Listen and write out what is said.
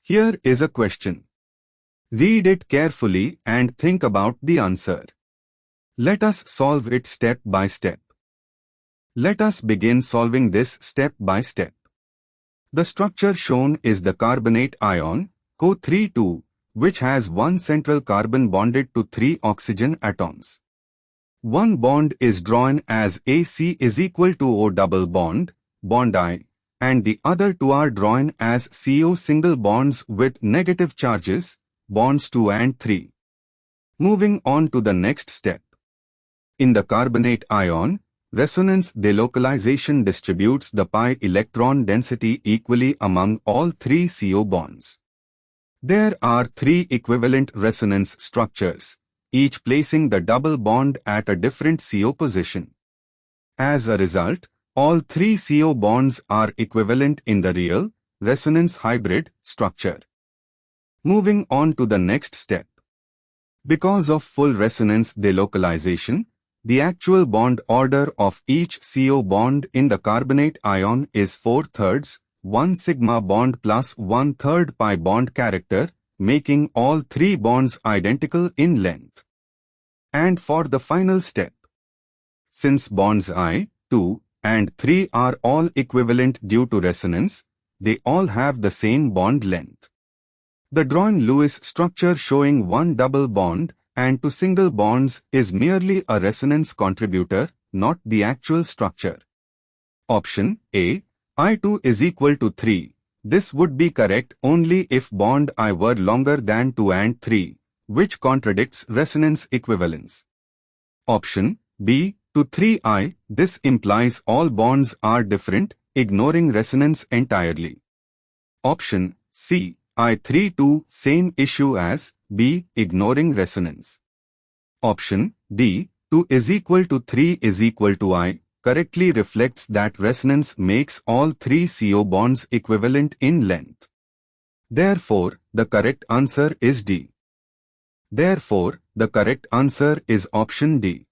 Here is a question. Read it carefully and think about the answer. Let us solve it step by step. Let us begin solving this step by step. The structure shown is the carbonate ion, CO32, which has one central carbon bonded to 3 oxygen atoms. One bond is drawn as AC is equal to O double bond, bond I, and the other two are drawn as CO single bonds with negative charges, bonds 2 and 3. Moving on to the next step. In the carbonate ion, resonance delocalization distributes the pi electron density equally among all 3 CO bonds. There are 3 equivalent resonance structures, each placing the double bond at a different CO position. As a result, all 3 CO bonds are equivalent in the real, resonance hybrid structure. Moving on to the next step. Because of full resonance delocalization, the actual bond order of each CO bond in the carbonate ion is 4/3, 1 sigma bond plus 1/3 pi bond character, making all 3 bonds identical in length. And for the final step. Since bonds I, 2, and 3 are all equivalent due to resonance, they all have the same bond length. The drawn Lewis structure showing 1 double bond and 2 single bonds is merely a resonance contributor, not the actual structure. Option A, I2 is equal to 3. This would be correct only if bond I were longer than 2 and 3, which contradicts resonance equivalence. Option B, to 3I, this implies all bonds are different, ignoring resonance entirely. Option C, I3-2, same issue as B, ignoring resonance. Option D, 2 is equal to 3 is equal to I, correctly reflects that resonance makes all 3 CO bonds equivalent in length. Therefore, the correct answer is D. Therefore, the correct answer is option D.